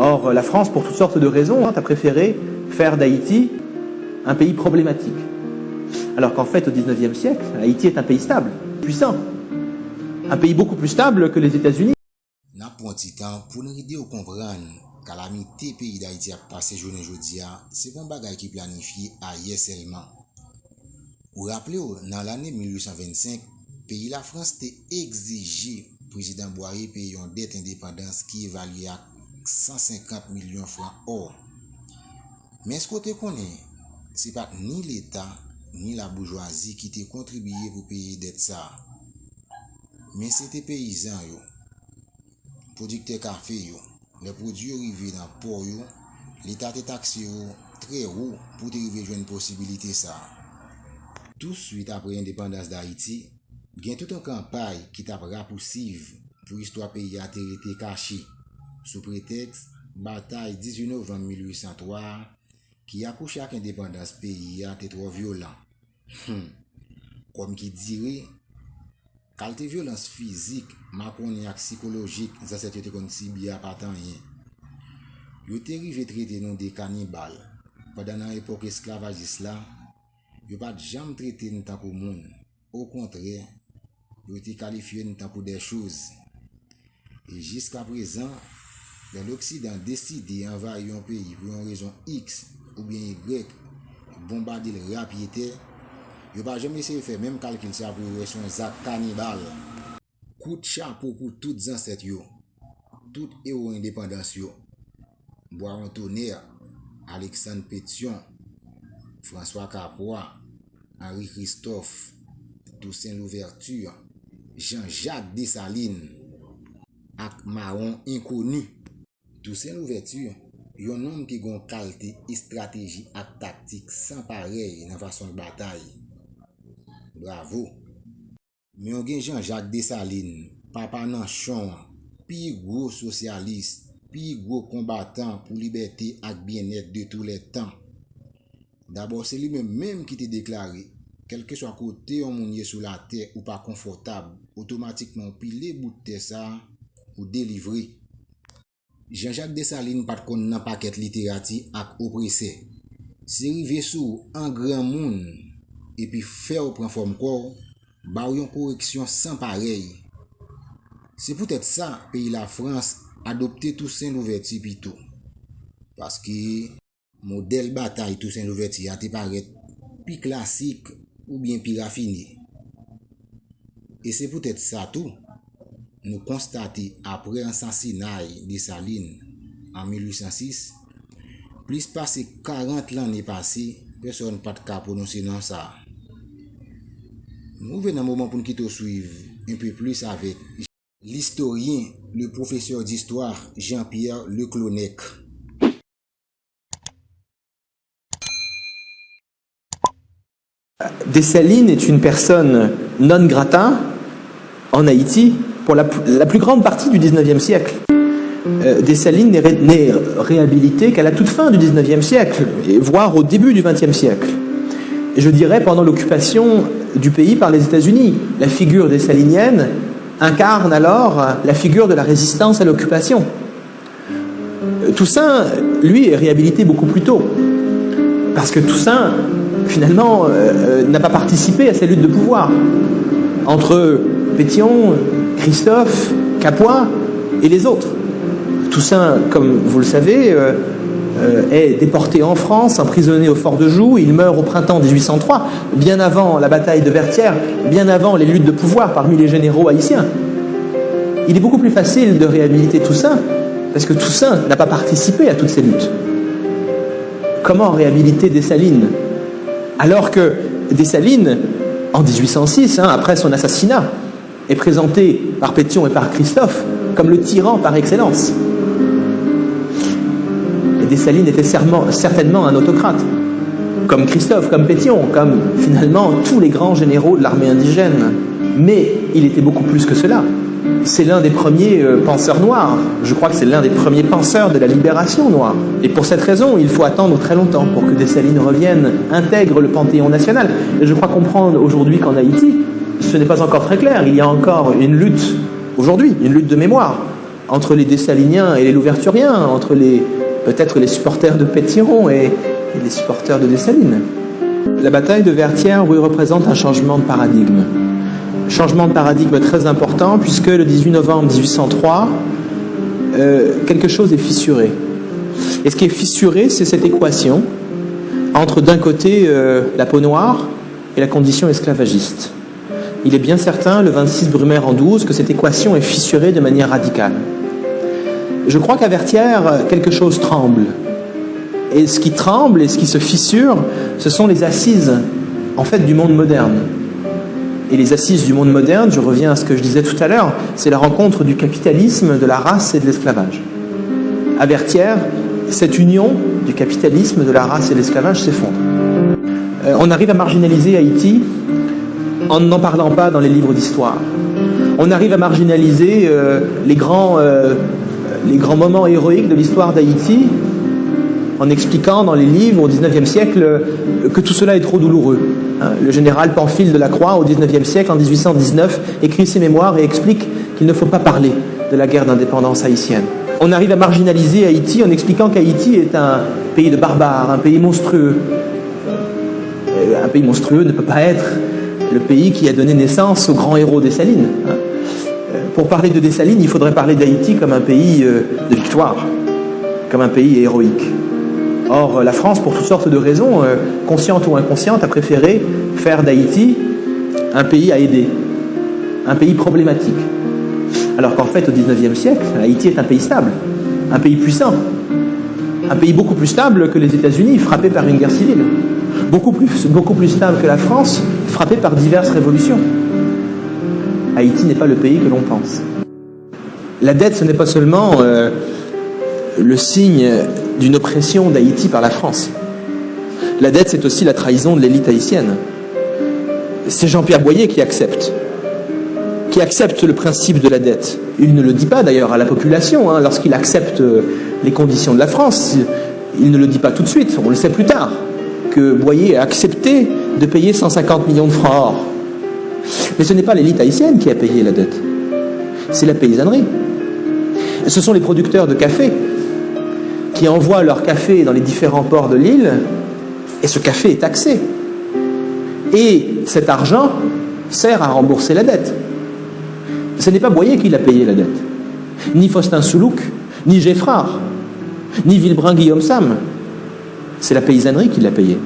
Or, la France, pour toutes sortes de raisons, a préféré faire d'Haïti un pays problématique. Alors qu'en fait, au XIXe siècle, Haïti est un pays stable, puissant. Un pays beaucoup plus stable que les États-Unis. N'a pas un petit temps pour nous aider à comprendre calamité pays d'Haïti a passé journée aujourd'hui, c'est pas un bagage qui planifié ailleurs seulement. Vous rappelez, dans l'année 1825, pays la France t'a exigé président Boyer payer une dette indépendance qui évalue à 150 millions de francs or. Mais ce côté qu'on est, c'est pas ni l'État ni la bourgeoisie qui t'a contribué pour payer dette ça. Mais c'était paysans yo, producteurs café yo, les produits arrivés dans le port yo, l'État t'a taxé très haut pour arriver à une possibilité ça. Tout de suite après l'indépendance d'Haïti, il y a toute une campagne qui t'a rapoussive pour l'histoire pays a été cachée sous prétexte bataille 18 novembre 1803 qui a couché avec l'indépendance pays a été trop violent. Comme qui dirait, qualité violence physique, macron et psychologique, ça c'était comme si bien pas tant rien. Yo été arrivé traiter nous des cannibales. Pendant l'époque esclavagiste là, yo pas jamais traité nous tant que monde. Au contraire, yo été qualifié nous tant que des choses. Et jusqu'à présent, l'Occident décide d'envahir un pays pour une raison X ou bien Y, bombarder le rapidité. Yo pas jamais essayé de faire même calcul ça pour son acte cannibale. Coup de chapeau pour toutes les ancêtres yo, toutes héros indépendance yo. Bois Tonnerre, Alexandre Pétion, François Capois, Henri Christophe, Toussaint Louverture, Jean-Jacques Dessalines, ak Marron Inconnu. Toussaint Louverture, yon homme qui gon qualité et stratégie ak tactique sans pareil dans façon de bataille. Bravo. Mais on gen Jean-Jacques Dessalines, papa Nanchon, pi gros socialiste, pi gros combattant pour liberté et bien-être de tous les temps. D'abord, c'est lui-même qui t'a déclaré, quel que soit côté on mounier sur la terre ou pas confortable, automatiquement pile les bouts de terre ça ou délivrer. Jean-Jacques Dessalines pas de nan paquet littérature ak oppressé. C'est rivé sous un grand monde et puis faire au prend forme corps, ba yon correction sans pareil. C'est peut-être ça pays la France adopté Toussaint Louverture plutôt. Parce que modèle bataille Toussaint Louverture a te paraît plus classique ou bien plus raffiné. Et c'est peut-être ça tout. Nous constatons après l'assassinat de Dessalines en 1806, plus passé 40 l'année passée, personne n'a pas de cas prononcé dans ça. Nous venons un moment pour nous quitter suivre un peu plus avec l'historien, le professeur d'histoire Jean-Pierre Leclonec. Dessalines est une personne non grata en Haïti pour la plus grande partie du XIXe siècle. Dessalines n'est réhabilité qu'à la toute fin du XIXe siècle, voire au début du XXe siècle. Et je dirais pendant l'occupation du pays par les États-Unis. La figure dessalinienne incarne alors la figure de la résistance à l'occupation. Toussaint, lui, est réhabilité beaucoup plus tôt. Parce que Toussaint, finalement, n'a pas participé à ces luttes de pouvoir. Entre Pétion, Christophe, Capois et les autres. Toussaint, comme vous le savez, est déporté en France, emprisonné au fort de Joux. Il meurt au printemps 1803, bien avant la bataille de Vertières, bien avant les luttes de pouvoir parmi les généraux haïtiens. Il est beaucoup plus facile de réhabiliter Toussaint, parce que Toussaint n'a pas participé à toutes ces luttes. Comment réhabiliter Dessalines? Alors que Dessalines, en 1806, après son assassinat, est présenté par Pétion et par Christophe comme le tyran par excellence. Et Dessalines était certainement un autocrate, comme Christophe, comme Pétion, comme finalement tous les grands généraux de l'armée indigène. Mais il était beaucoup plus que cela. C'est l'un des premiers penseurs noirs. Je crois que c'est l'un des premiers penseurs de la libération noire. Et pour cette raison, il faut attendre très longtemps pour que Dessalines revienne, intègre le panthéon national. Et je crois comprendre aujourd'hui qu'en Haïti, ce n'est pas encore très clair. Il y a encore une lutte, aujourd'hui, une lutte de mémoire entre les Dessaliniens et les Louverturiens, entre peut-être les supporters de Pétion et les supporters de Dessalines. La bataille de Vertières, oui, représente un changement de paradigme. Changement de paradigme très important, puisque le 18 novembre 1803, quelque chose est fissuré. Et ce qui est fissuré, c'est cette équation entre, d'un côté, la peau noire et la condition esclavagiste. Il est bien certain, le 26 Brumaire en 12, que cette équation est fissurée de manière radicale. Je crois qu'à Vertières, quelque chose tremble. Et ce qui tremble et ce qui se fissure, ce sont les assises, en fait, du monde moderne. Et les assises du monde moderne, je reviens à ce que je disais tout à l'heure, c'est la rencontre du capitalisme, de la race et de l'esclavage. À Vertières, cette union du capitalisme, de la race et de l'esclavage s'effondre. On arrive à marginaliser Haïti en n'en parlant pas dans les livres d'histoire. On arrive à marginaliser les grands moments héroïques de l'histoire d'Haïti en expliquant dans les livres au XIXe siècle que tout cela est trop douloureux. Le général Pamphile de la Croix, au XIXe siècle, en 1819, écrit ses mémoires et explique qu'il ne faut pas parler de la guerre d'indépendance haïtienne. On arrive à marginaliser Haïti en expliquant qu'Haïti est un pays de barbares, un pays monstrueux. Un pays monstrueux ne peut pas être le pays qui a donné naissance aux grands héros Dessalines. Pour parler de Dessalines, il faudrait parler d'Haïti comme un pays de victoire, comme un pays héroïque. Or, la France, pour toutes sortes de raisons, conscientes ou inconscientes, a préféré faire d'Haïti un pays à aider, un pays problématique. Alors qu'en fait, au XIXe siècle, Haïti est un pays stable, un pays puissant, un pays beaucoup plus stable que les États-Unis, frappé par une guerre civile, beaucoup plus stable que la France, frappé par diverses révolutions. Haïti n'est pas le pays que l'on pense. La dette, ce n'est pas seulement le signe d'une oppression d'Haïti par la France. La dette, c'est aussi la trahison de l'élite haïtienne. C'est Jean-Pierre Boyer qui accepte le principe de la dette. Il ne le dit pas d'ailleurs à la population, lorsqu'il accepte les conditions de la France. Il ne le dit pas tout de suite, on le sait plus tard, que Boyer a accepté de payer 150 millions de francs or. Mais ce n'est pas l'élite haïtienne qui a payé la dette, c'est la paysannerie. Ce sont les producteurs de café qui envoient leur café dans les différents ports de l'île, et ce café est taxé. Et cet argent sert à rembourser la dette. Ce n'est pas Boyer qui l'a payé, la dette. Ni Faustin Soulouque, ni Geffrard, ni Villebrun Guillaume Sam. C'est la paysannerie qui l'a payé.